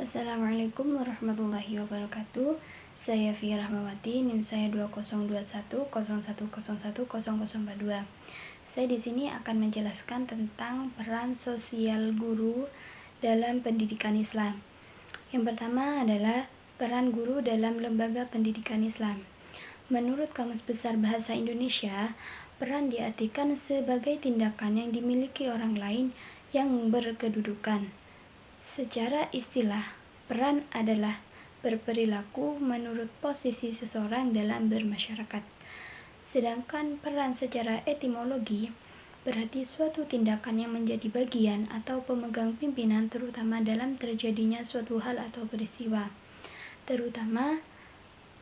Assalamualaikum warahmatullahi wabarakatuh. Saya Fia Rahmawati, NIM saya 202101010042. Saya di sini akan menjelaskan tentang peran sosial guru dalam pendidikan Islam. Yang pertama adalah peran guru dalam lembaga pendidikan Islam. Menurut Kamus Besar Bahasa Indonesia, peran diartikan sebagai tindakan yang dimiliki orang lain yang berkedudukan. Secara istilah, peran adalah berperilaku menurut posisi seseorang dalam bermasyarakat. Sedangkan peran secara etimologi berarti suatu tindakan yang menjadi bagian atau pemegang pimpinan terutama dalam terjadinya suatu hal atau peristiwa. Terutama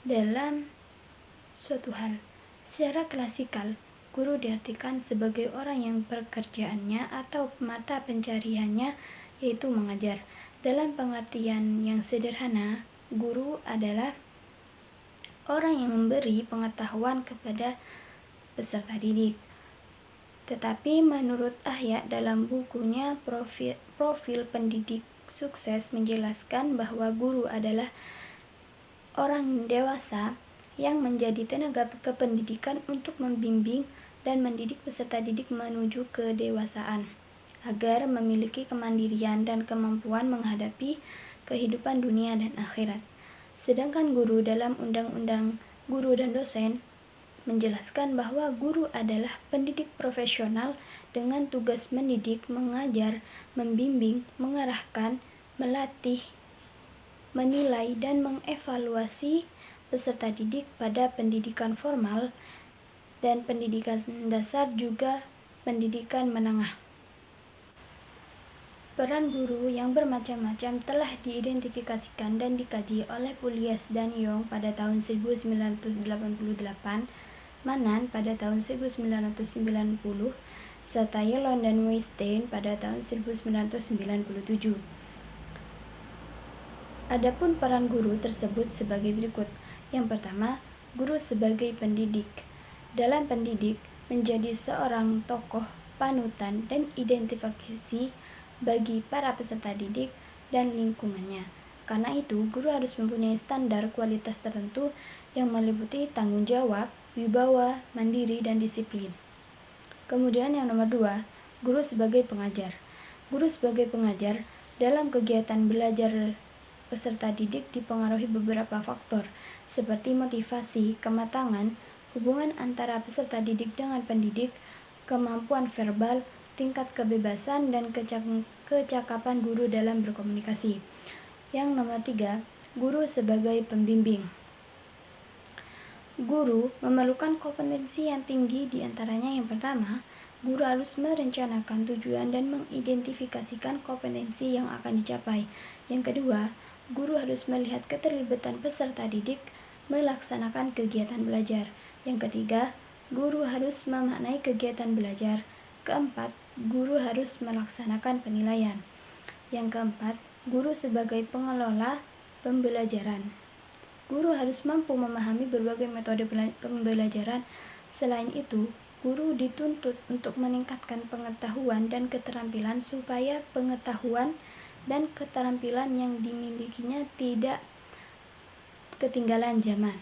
dalam suatu hal. Secara klasikal, guru diartikan sebagai orang yang pekerjaannya atau mata pencariannya yaitu mengajar. Dalam pengertian yang sederhana, guru adalah orang yang memberi pengetahuan kepada peserta didik. Tetapi menurut Ahya dalam bukunya Profil Pendidik Sukses menjelaskan bahwa guru adalah orang dewasa yang menjadi tenaga kependidikan untuk membimbing dan mendidik peserta didik menuju kedewasaan, agar memiliki kemandirian dan kemampuan menghadapi kehidupan dunia dan akhirat. Sedangkan guru dalam Undang-Undang Guru dan Dosen menjelaskan bahwa guru adalah pendidik profesional dengan tugas mendidik, mengajar, membimbing, mengarahkan, melatih, menilai, dan mengevaluasi peserta didik pada pendidikan formal dan pendidikan dasar juga pendidikan menengah. Peran guru yang bermacam-macam telah diidentifikasikan dan dikaji oleh Pugliese dan Young pada tahun 1988, Manan pada tahun 1990, serta Yelon dan Weinstein pada tahun 1997. Adapun peran guru tersebut sebagai berikut. Yang pertama, guru sebagai pendidik. Dalam pendidik, menjadi seorang tokoh, panutan, dan identifikasi bagi para peserta didik dan lingkungannya. Karena itu, guru harus mempunyai standar kualitas tertentu yang meliputi tanggung jawab, wibawa, mandiri, dan disiplin. Kemudian yang nomor 2, guru sebagai pengajar. Guru sebagai pengajar dalam kegiatan belajar peserta didik dipengaruhi beberapa faktor, seperti motivasi, kematangan, hubungan antara peserta didik dengan pendidik, kemampuan verbal, tingkat kebebasan, dan kecakapan guru dalam berkomunikasi. Yang nomor 3, guru sebagai pembimbing. Guru memerlukan kompetensi yang tinggi, diantaranya yang pertama, guru harus merencanakan tujuan dan mengidentifikasikan kompetensi yang akan dicapai. Yang kedua, guru harus melihat keterlibatan peserta didik melaksanakan kegiatan belajar. Yang ketiga, guru harus memaknai kegiatan belajar. Keempat, guru harus melaksanakan penilaian. Yang keempat, guru sebagai pengelola pembelajaran. Guru harus mampu memahami berbagai metode pembelajaran. Selain itu, guru dituntut untuk meningkatkan pengetahuan dan keterampilan supaya pengetahuan dan keterampilan yang dimilikinya tidak ketinggalan zaman.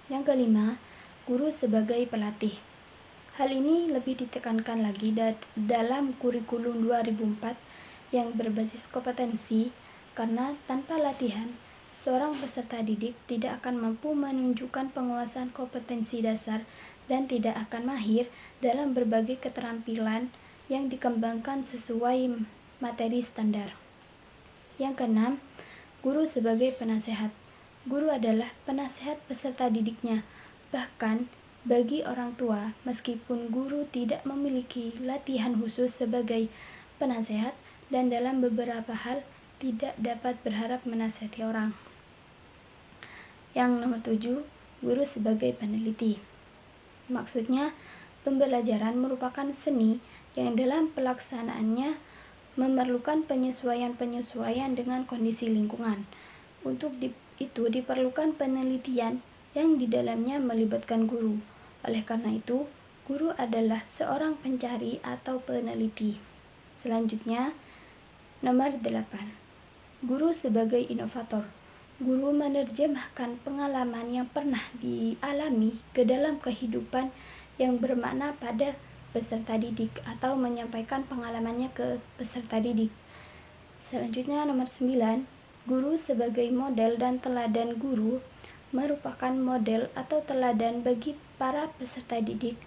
Yang kelima, guru sebagai pelatih. Hal ini lebih ditekankan lagi dalam kurikulum 2004 yang berbasis kompetensi, karena tanpa latihan, seorang peserta didik tidak akan mampu menunjukkan penguasaan kompetensi dasar dan tidak akan mahir dalam berbagai keterampilan yang dikembangkan sesuai materi standar. Yang keenam, guru sebagai penasehat. Guru adalah penasehat peserta didiknya. Bahkan bagi orang tua, meskipun guru tidak memiliki latihan khusus sebagai penasehat dan dalam beberapa hal tidak dapat berharap menasihati orang. Yang nomor 7, guru sebagai peneliti. Maksudnya, pembelajaran merupakan seni yang dalam pelaksanaannya memerlukan penyesuaian-penyesuaian dengan kondisi lingkungan. Untuk itu diperlukan penelitian yang di dalamnya melibatkan guru. Oleh karena itu, guru adalah seorang pencari atau peneliti. Selanjutnya, nomor 8. Guru sebagai inovator. Guru menerjemahkan pengalaman yang pernah dialami ke dalam kehidupan yang bermakna pada peserta didik atau menyampaikan pengalamannya ke peserta didik. Selanjutnya nomor 9, guru sebagai model dan teladan. Guru merupakan model atau teladan bagi para peserta didik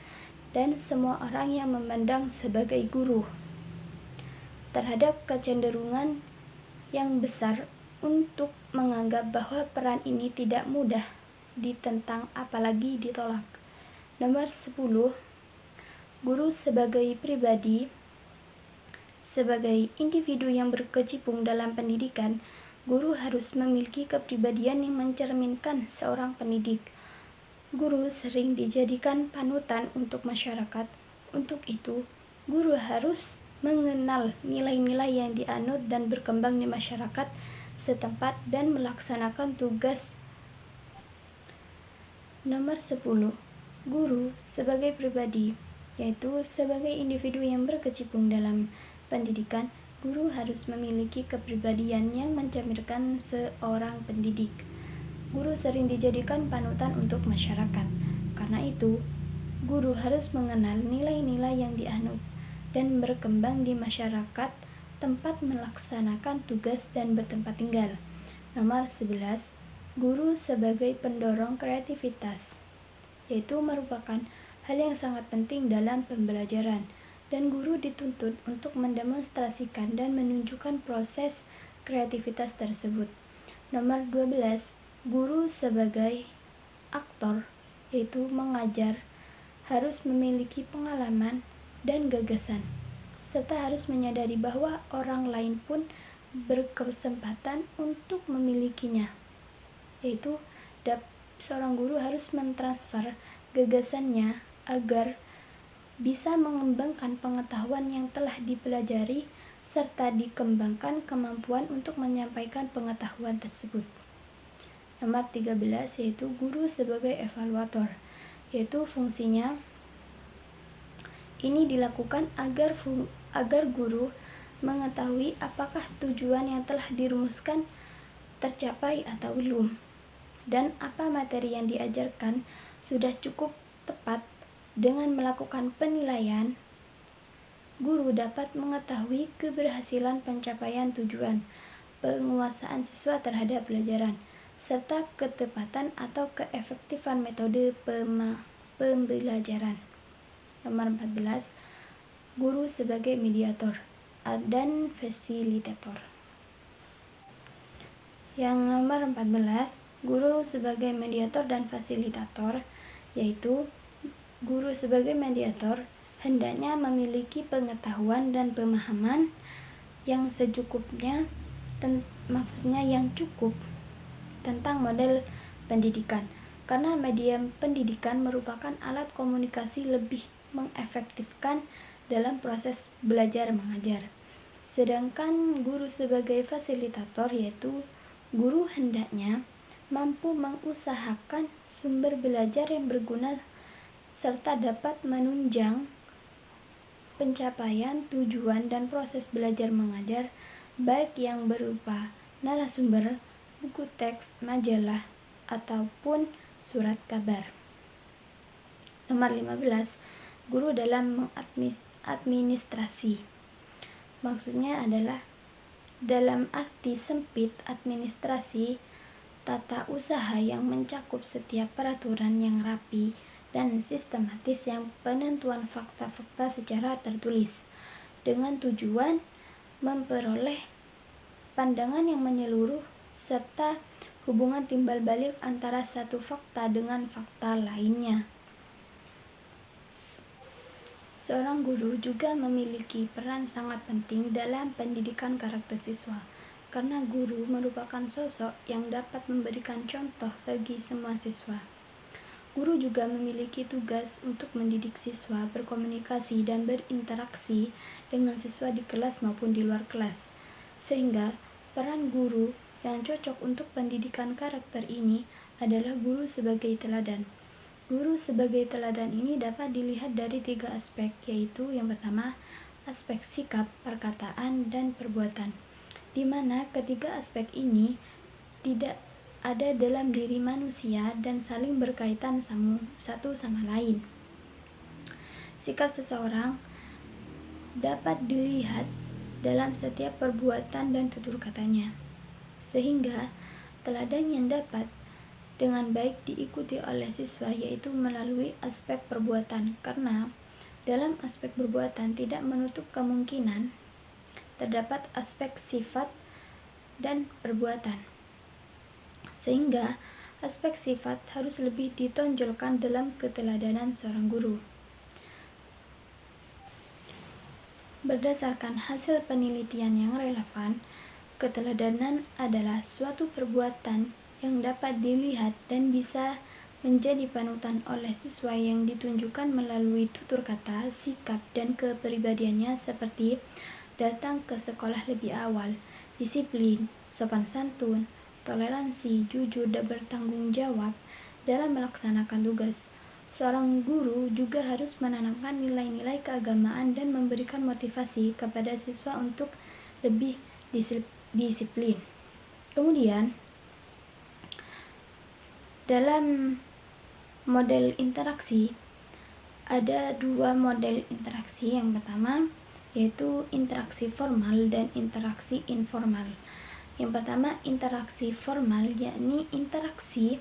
dan semua orang yang memandang sebagai guru terhadap kecenderungan yang besar untuk menganggap bahwa peran ini tidak mudah ditentang apalagi ditolak. Nomor 10, guru sebagai pribadi. Sebagai individu yang berkecimpung dalam pendidikan, guru harus memiliki kepribadian yang mencerminkan seorang pendidik. Guru sering dijadikan panutan untuk masyarakat. Untuk itu, guru harus mengenal nilai-nilai yang dianut dan berkembang di masyarakat setempat dan melaksanakan tugas. Nomor 10, guru sebagai pribadi, yaitu sebagai individu yang berkecimpung dalam pendidikan, guru harus memiliki kepribadian yang mencerminkan seorang pendidik. Guru sering dijadikan panutan untuk masyarakat. Karena itu, guru harus mengenal nilai-nilai yang dianut dan berkembang di masyarakat tempat melaksanakan tugas dan bertempat tinggal. Nomor 11, guru sebagai pendorong kreativitas, yaitu merupakan hal yang sangat penting dalam pembelajaran, dan guru dituntut untuk mendemonstrasikan dan menunjukkan proses kreativitas tersebut. Nomor 12, guru sebagai aktor, yaitu mengajar, harus memiliki pengalaman dan gagasan, serta harus menyadari bahwa orang lain pun berkesempatan untuk memilikinya, yaitu seorang guru harus mentransfer gagasannya agar bisa mengembangkan pengetahuan yang telah dipelajari serta dikembangkan kemampuan untuk menyampaikan pengetahuan tersebut. Nomor 13, yaitu guru sebagai evaluator, yaitu fungsinya ini dilakukan agar guru mengetahui apakah tujuan yang telah dirumuskan tercapai atau belum, dan apa materi yang diajarkan sudah cukup tepat. Dengan melakukan penilaian, guru dapat mengetahui keberhasilan pencapaian tujuan, penguasaan siswa terhadap pelajaran, serta ketepatan atau keefektifan metode pembelajaran. Nomor 14, guru sebagai mediator dan fasilitator. Yang nomor 14, guru sebagai mediator dan fasilitator, yaitu guru sebagai mediator hendaknya memiliki pengetahuan dan pemahaman yang secukupnya, maksudnya yang cukup tentang model pendidikan, karena media pendidikan merupakan alat komunikasi lebih mengefektifkan dalam proses belajar mengajar. Sedangkan guru sebagai fasilitator, yaitu guru hendaknya mampu mengusahakan sumber belajar yang berguna serta dapat menunjang pencapaian tujuan dan proses belajar mengajar, baik yang berupa narasumber, buku teks, majalah, ataupun surat kabar. Nomor 15, guru dalam administrasi. Maksudnya adalah dalam arti sempit administrasi, tata usaha yang mencakup setiap peraturan yang rapi dan sistematis yang penentuan fakta-fakta secara tertulis dengan tujuan memperoleh pandangan yang menyeluruh serta hubungan timbal balik antara satu fakta dengan fakta lainnya. Seorang guru juga memiliki peran sangat penting dalam pendidikan karakter siswa, karena guru merupakan sosok yang dapat memberikan contoh bagi semua siswa. Guru juga memiliki tugas untuk mendidik siswa berkomunikasi dan berinteraksi dengan siswa di kelas maupun di luar kelas, sehingga peran guru yang cocok untuk pendidikan karakter ini adalah guru sebagai teladan. Guru sebagai teladan ini dapat dilihat dari 3 aspek, yaitu yang pertama, aspek sikap, perkataan, dan perbuatan. di mana ketiga aspek ini tidak ada dalam diri manusia dan saling berkaitan satu sama lain. Sikap seseorang dapat dilihat dalam setiap perbuatan dan tutur katanya, sehingga teladan yang dapat dengan baik diikuti oleh siswa yaitu melalui aspek perbuatan, karena dalam aspek perbuatan tidak menutup kemungkinan terdapat aspek sifat dan perbuatan, sehingga aspek sifat harus lebih ditonjolkan dalam keteladanan seorang guru. Berdasarkan hasil penelitian yang relevan, keteladanan adalah suatu perbuatan yang dapat dilihat dan bisa menjadi panutan oleh siswa yang ditunjukkan melalui tutur kata, sikap, dan kepribadiannya seperti datang ke sekolah lebih awal, disiplin, sopan santun, toleransi, jujur, dan bertanggung jawab dalam melaksanakan tugas. Seorang guru juga harus menanamkan nilai-nilai keagamaan dan memberikan motivasi kepada siswa untuk lebih disiplin. Kemudian, dalam model interaksi, ada dua model interaksi. Yang pertama yaitu interaksi formal dan interaksi informal. Yang pertama, interaksi formal, yakni interaksi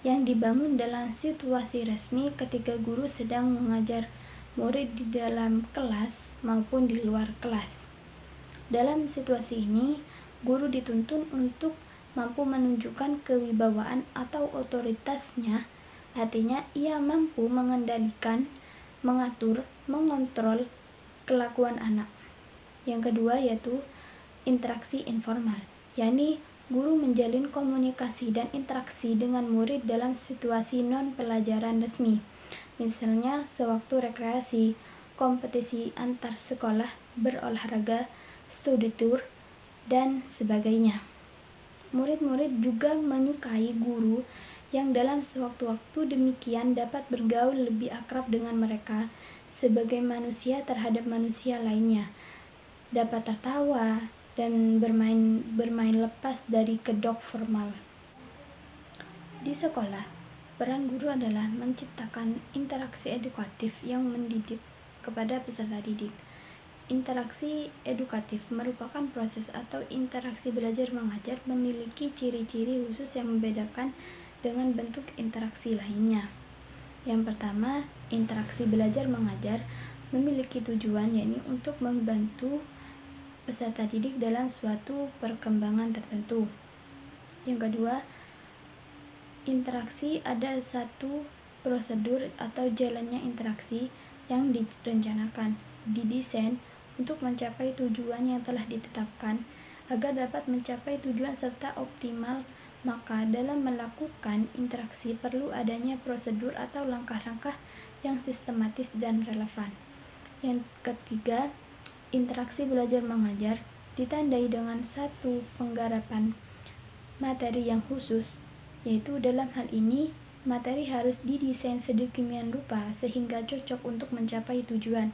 yang dibangun dalam situasi resmi ketika guru sedang mengajar murid di dalam kelas maupun di luar kelas. Dalam situasi ini, guru dituntun untuk mampu menunjukkan kewibawaan atau otoritasnya, artinya ia mampu mengendalikan, mengatur, mengontrol kelakuan anak. Yang kedua yaitu interaksi informal, yakni guru menjalin komunikasi dan interaksi dengan murid dalam situasi non-pelajaran resmi, misalnya sewaktu rekreasi, kompetisi antar sekolah, berolahraga, studi tour, dan sebagainya. Murid-murid juga menyukai guru yang dalam sewaktu-waktu demikian dapat bergaul lebih akrab dengan mereka sebagai manusia terhadap manusia lainnya, dapat tertawa dan bermain lepas dari kedok formal. Di sekolah, peran guru adalah menciptakan interaksi edukatif yang mendidik kepada peserta didik. Interaksi edukatif merupakan proses atau interaksi belajar mengajar memiliki ciri-ciri khusus yang membedakan dengan bentuk interaksi lainnya. Yang pertama, interaksi belajar mengajar memiliki tujuan yakni untuk membantu peserta didik dalam suatu perkembangan tertentu. Yang kedua, interaksi ada satu prosedur atau jalannya interaksi yang direncanakan, didesain untuk mencapai tujuan yang telah ditetapkan. Agar dapat mencapai tujuan serta optimal, maka dalam melakukan interaksi perlu adanya prosedur atau langkah-langkah yang sistematis dan relevan. Yang ketiga, interaksi belajar mengajar ditandai dengan satu penggarapan materi yang khusus, yaitu dalam hal ini materi harus didesain sedemikian rupa sehingga cocok untuk mencapai tujuan.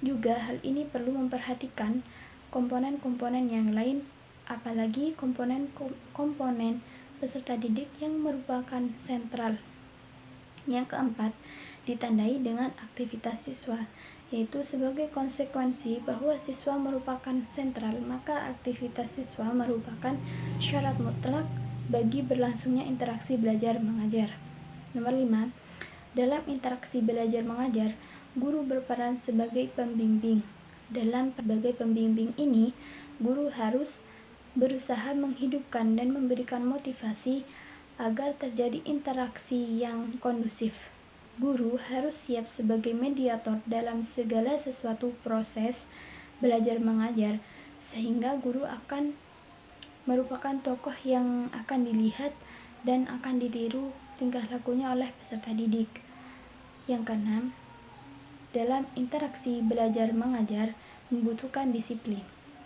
Juga hal ini perlu memperhatikan komponen-komponen yang lain, apalagi komponen peserta didik yang merupakan sentral. Yang keempat, ditandai dengan aktivitas siswa, yaitu sebagai konsekuensi bahwa siswa merupakan sentral, maka aktivitas siswa merupakan syarat mutlak bagi berlangsungnya interaksi belajar mengajar. Nomor 5, dalam interaksi belajar mengajar, guru berperan sebagai pembimbing. Sebagai pembimbing ini, guru harus berusaha menghidupkan dan memberikan motivasi agar terjadi interaksi yang kondusif. Guru harus siap sebagai mediator dalam segala sesuatu proses belajar mengajar, sehingga guru akan merupakan tokoh yang akan dilihat dan akan ditiru tingkah lakunya oleh peserta didik. Yang keenam, dalam interaksi belajar mengajar membutuhkan disiplin.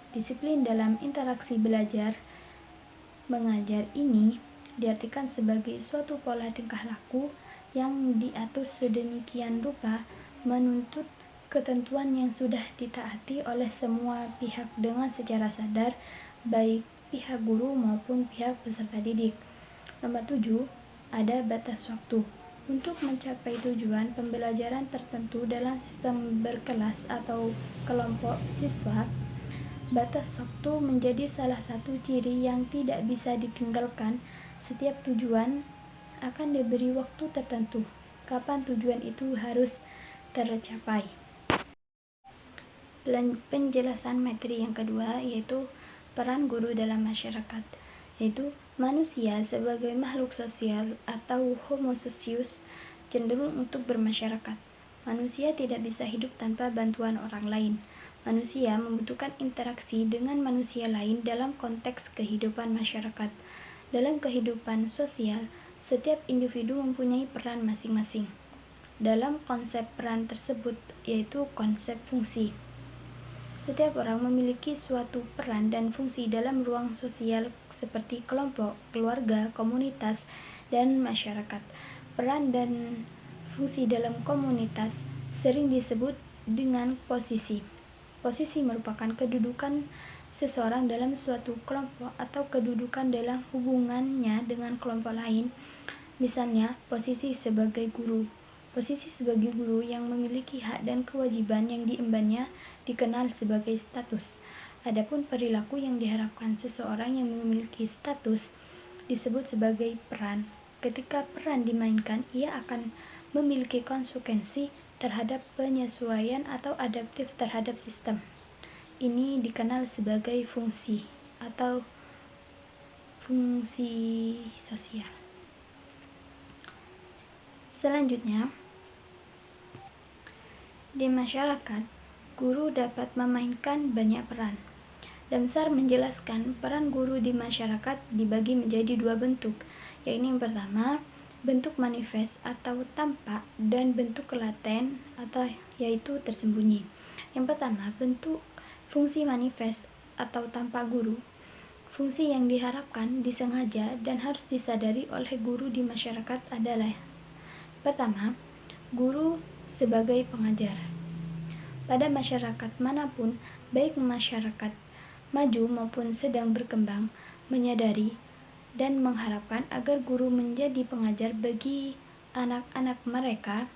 Disiplin dalam interaksi belajar mengajar ini diartikan sebagai suatu pola tingkah laku yang diatur sedemikian rupa menuntut ketentuan yang sudah ditaati oleh semua pihak dengan secara sadar baik pihak guru maupun pihak peserta didik. Nomor 7, ada batas waktu. Untuk mencapai tujuan pembelajaran tertentu dalam sistem berkelas atau kelompok siswa, batas waktu menjadi salah satu ciri yang tidak bisa ditinggalkan. Setiap tujuan akan diberi waktu tertentu, kapan tujuan itu harus tercapai. Penjelasan materi yang kedua yaitu peran guru dalam masyarakat, yaitu manusia sebagai makhluk sosial atau homo socius cenderung untuk bermasyarakat. Manusia tidak bisa hidup tanpa bantuan orang lain. Manusia membutuhkan interaksi dengan manusia lain dalam konteks kehidupan masyarakat. Dalam kehidupan sosial, setiap individu mempunyai peran masing-masing. Dalam konsep peran tersebut yaitu konsep fungsi. Setiap orang memiliki suatu peran dan fungsi dalam ruang sosial seperti kelompok, keluarga, komunitas, dan masyarakat. Peran dan fungsi dalam komunitas sering disebut dengan posisi. Posisi merupakan kedudukan seseorang dalam suatu kelompok atau kedudukan dalam hubungannya dengan kelompok lain. Misalnya, posisi sebagai guru. Posisi sebagai guru yang memiliki hak dan kewajiban yang diembannya dikenal sebagai status. Adapun perilaku yang diharapkan seseorang yang memiliki status disebut sebagai peran. Ketika peran dimainkan, ia akan memiliki konsekuensi terhadap penyesuaian atau adaptif terhadap sistem. Ini dikenal sebagai fungsi atau fungsi sosial. Selanjutnya, di masyarakat, guru dapat memainkan banyak peran. Damsar menjelaskan peran guru di masyarakat dibagi menjadi dua bentuk, yaitu yang pertama, bentuk manifest atau tampak dan bentuk laten atau yaitu tersembunyi. Yang pertama, bentuk fungsi manifest atau tampak guru. Fungsi yang diharapkan, disengaja, dan harus disadari oleh guru di masyarakat adalah: pertama, guru sebagai pengajar. Pada masyarakat manapun, baik masyarakat maju maupun sedang berkembang, menyadari dan mengharapkan agar guru menjadi pengajar bagi anak-anak mereka.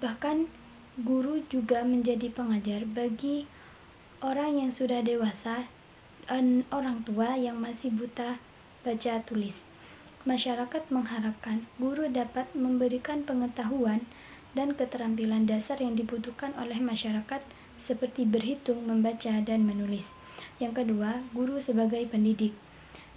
Bahkan guru juga menjadi pengajar bagi orang yang sudah dewasa dan orang tua yang masih buta baca tulis. Masyarakat mengharapkan guru dapat memberikan pengetahuan dan keterampilan dasar yang dibutuhkan oleh masyarakat seperti berhitung, membaca, dan menulis. Yang kedua, guru sebagai pendidik.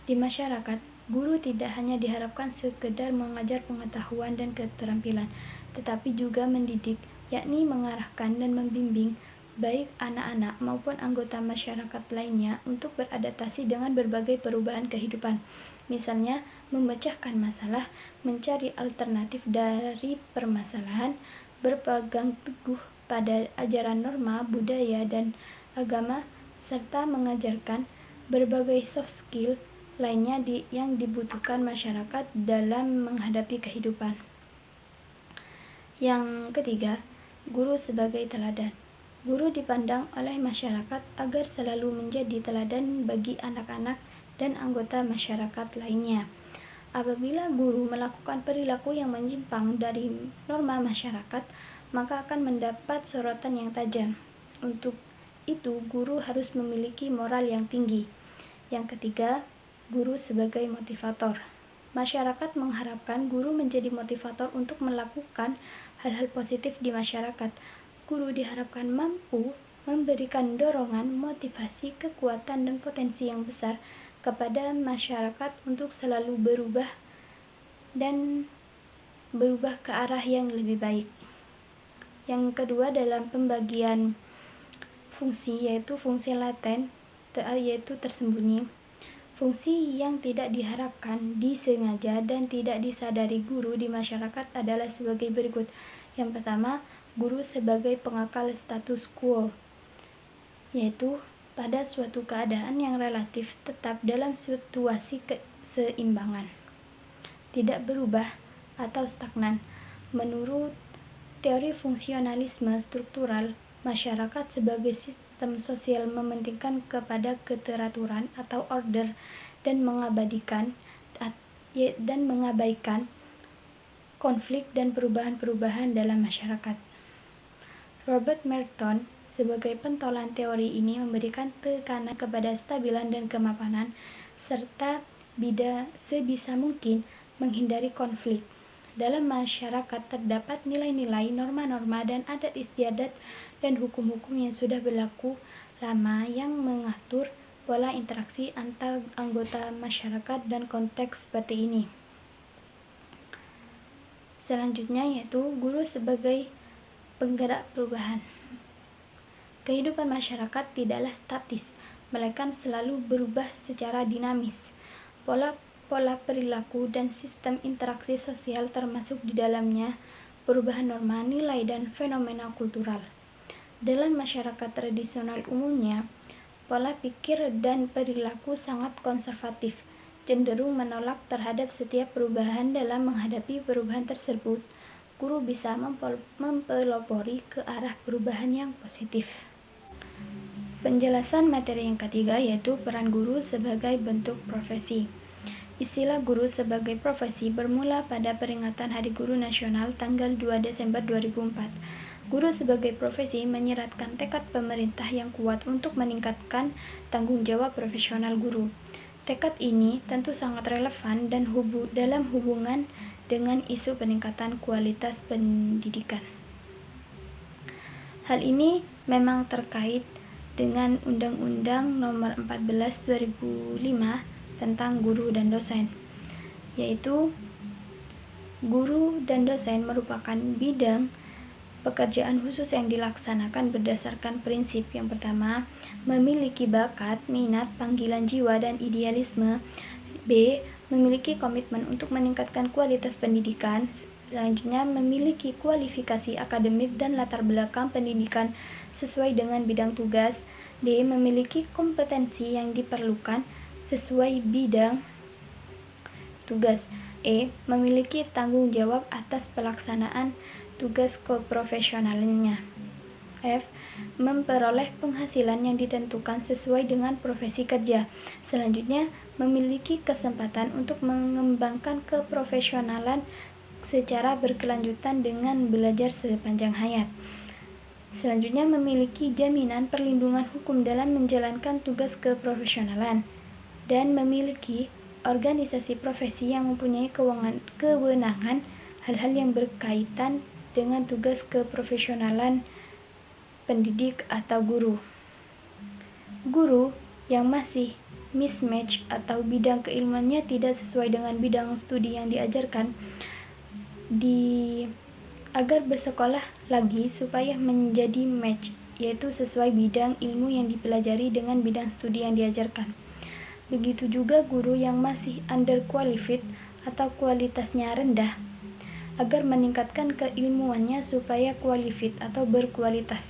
Di masyarakat, guru tidak hanya diharapkan sekedar mengajar pengetahuan dan keterampilan, tetapi juga mendidik, yakni mengarahkan dan membimbing baik anak-anak maupun anggota masyarakat lainnya untuk beradaptasi dengan berbagai perubahan kehidupan. Misalnya, memecahkan masalah, mencari alternatif dari permasalahan, berpegang teguh pada ajaran norma, budaya, dan agama, serta mengajarkan berbagai soft skill lainnya yang dibutuhkan masyarakat dalam menghadapi kehidupan. Yang ketiga, guru sebagai teladan. Guru dipandang oleh masyarakat agar selalu menjadi teladan bagi anak-anak dan anggota masyarakat lainnya. Apabila guru melakukan perilaku yang menyimpang dari norma masyarakat, maka akan mendapat sorotan yang tajam. Untuk itu, guru harus memiliki moral yang tinggi. Yang ketiga, guru sebagai motivator. Masyarakat mengharapkan guru menjadi motivator untuk melakukan hal-hal positif di masyarakat. Guru diharapkan mampu memberikan dorongan, motivasi, kekuatan, dan potensi yang besar kepada masyarakat untuk selalu berubah ke arah yang lebih baik. Yang kedua, dalam pembagian fungsi, yaitu fungsi laten, yaitu tersembunyi. Fungsi yang tidak diharapkan, disengaja, dan tidak disadari guru di masyarakat adalah sebagai berikut. Yang pertama, guru sebagai pengakal status quo, yaitu pada suatu keadaan yang relatif tetap dalam situasi keseimbangan, tidak berubah atau stagnan. Menurut teori fungsionalisme struktural, masyarakat sebagai sistem sosial mementingkan kepada keteraturan atau order dan mengabaikan konflik dan perubahan-perubahan dalam masyarakat. Robert Merton sebagai pentolan teori ini memberikan tekanan kepada stabilan dan kemapanan serta sebisa mungkin menghindari konflik. Dalam masyarakat terdapat nilai-nilai, norma-norma, dan adat istiadat dan hukum-hukum yang sudah berlaku lama yang mengatur pola interaksi antar anggota masyarakat dan konteks seperti ini. Selanjutnya yaitu guru sebagai penggerak perubahan. Kehidupan masyarakat tidaklah statis, melainkan selalu berubah secara dinamis. Pola perilaku dan sistem interaksi sosial termasuk di dalamnya perubahan norma, nilai, dan fenomena kultural. Dalam masyarakat tradisional umumnya, pola pikir dan perilaku sangat konservatif, cenderung menolak terhadap setiap perubahan. Dalam menghadapi perubahan tersebut, guru bisa mempelopori ke arah perubahan yang positif. Penjelasan materi yang ketiga yaitu peran guru sebagai bentuk profesi. Istilah guru sebagai profesi bermula pada peringatan Hari Guru Nasional tanggal 2 Desember 2004. Guru sebagai profesi menyeratkan tekad pemerintah yang kuat untuk meningkatkan tanggung jawab profesional guru. Tekad ini tentu sangat relevan dan dalam hubungan dengan isu peningkatan kualitas pendidikan. Hal ini memang terkait dengan Undang-Undang Nomor 14 2005 tentang guru dan dosen, yaitu guru dan dosen merupakan bidang pekerjaan khusus yang dilaksanakan berdasarkan prinsip yang pertama, memiliki bakat, minat, panggilan jiwa, dan idealisme. B. Memiliki komitmen untuk meningkatkan kualitas pendidikan. Selanjutnya, memiliki kualifikasi akademik dan latar belakang pendidikan sesuai dengan bidang tugas. D. Memiliki kompetensi yang diperlukan sesuai bidang tugas. E. Memiliki tanggung jawab atas pelaksanaan tugas keprofesionalannya. F. Memperoleh penghasilan yang ditentukan sesuai dengan profesi kerja. Selanjutnya, memiliki kesempatan untuk mengembangkan keprofesionalan secara berkelanjutan dengan belajar sepanjang hayat. Selanjutnya, memiliki jaminan perlindungan hukum dalam menjalankan tugas keprofesionalan dan memiliki organisasi profesi yang mempunyai kewenangan hal-hal yang berkaitan dengan tugas keprofesionalan pendidik atau guru. Guru yang masih mismatch atau bidang keilmuannya tidak sesuai dengan bidang studi yang diajarkan agar bersekolah lagi supaya menjadi match, yaitu sesuai bidang ilmu yang dipelajari dengan bidang studi yang diajarkan. Begitu juga guru yang masih underqualified atau kualitasnya rendah, agar meningkatkan keilmuannya supaya qualified atau berkualitas.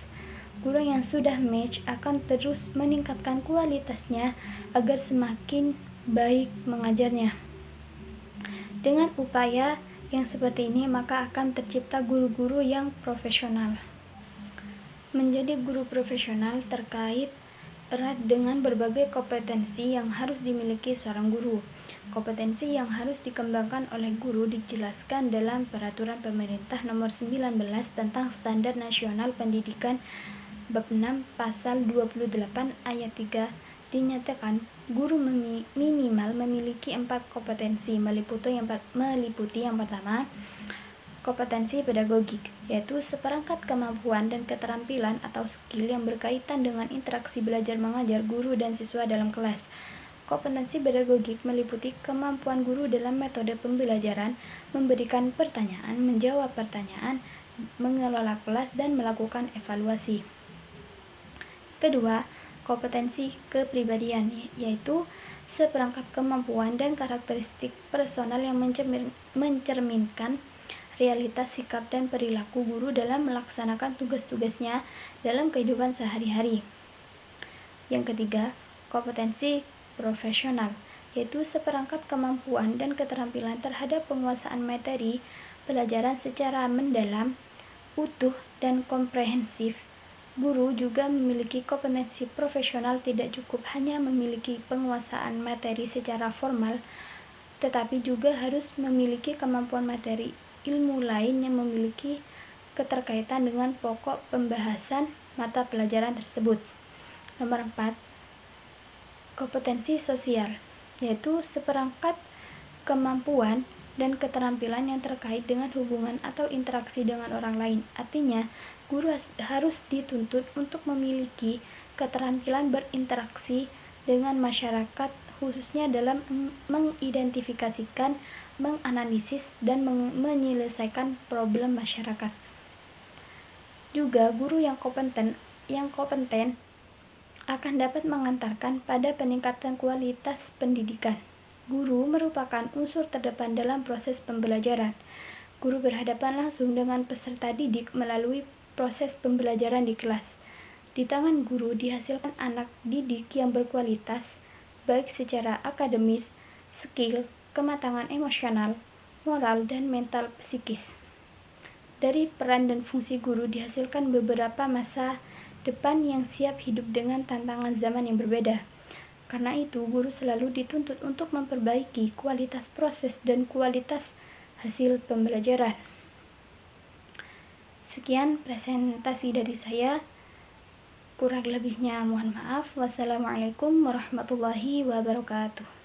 Guru yang sudah match akan terus meningkatkan kualitasnya agar semakin baik mengajarnya. Dengan upaya yang seperti ini, maka akan tercipta guru-guru yang profesional. Menjadi guru profesional terkait erat dengan berbagai kompetensi yang harus dimiliki seorang guru. Kompetensi yang harus dikembangkan oleh guru dijelaskan dalam Peraturan Pemerintah Nomor 19 tentang Standar Nasional Pendidikan Bab 6 Pasal 28 Ayat 3. Dinyatakan guru minimal memiliki 4 kompetensi, meliputi yang pertama, kompetensi pedagogik, yaitu seperangkat kemampuan dan keterampilan atau skill yang berkaitan dengan interaksi belajar mengajar guru dan siswa dalam kelas. Kompetensi pedagogik meliputi kemampuan guru dalam metode pembelajaran, memberikan pertanyaan, menjawab pertanyaan, mengelola kelas, dan melakukan evaluasi. Kedua, kompetensi kepribadian, yaitu seperangkat kemampuan dan karakteristik personal yang mencerminkan realitas sikap dan perilaku guru dalam melaksanakan tugas-tugasnya dalam kehidupan sehari-hari. Yang ketiga, kompetensi profesional, yaitu seperangkat kemampuan dan keterampilan terhadap penguasaan materi pelajaran secara mendalam, utuh, dan komprehensif Guru juga memiliki kompetensi profesional, tidak cukup hanya memiliki penguasaan materi secara formal, tetapi juga harus memiliki kemampuan materi ilmu lain yang memiliki keterkaitan dengan pokok pembahasan mata pelajaran tersebut. Nomor 4, kompetensi sosial, yaitu seperangkat kemampuan dan keterampilan yang terkait dengan hubungan atau interaksi dengan orang lain. Artinya, guru harus dituntut untuk memiliki keterampilan berinteraksi dengan masyarakat, khususnya dalam mengidentifikasikan, menganalisis, dan menyelesaikan problem masyarakat. Juga guru yang kompeten akan dapat mengantarkan pada peningkatan kualitas pendidikan. Guru merupakan unsur terdepan dalam proses pembelajaran. Guru berhadapan langsung dengan peserta didik melalui proses pembelajaran di kelas. Di tangan guru dihasilkan anak didik yang berkualitas, baik secara akademis, skill, kematangan emosional, moral, dan mental psikis. Dari peran dan fungsi guru dihasilkan beberapa masa depan yang siap hidup dengan tantangan zaman yang berbeda. Karena itu, guru selalu dituntut untuk memperbaiki kualitas proses dan kualitas hasil pembelajaran. Sekian presentasi dari saya. Kurang lebihnya mohon maaf. Wassalamualaikum warahmatullahi wabarakatuh.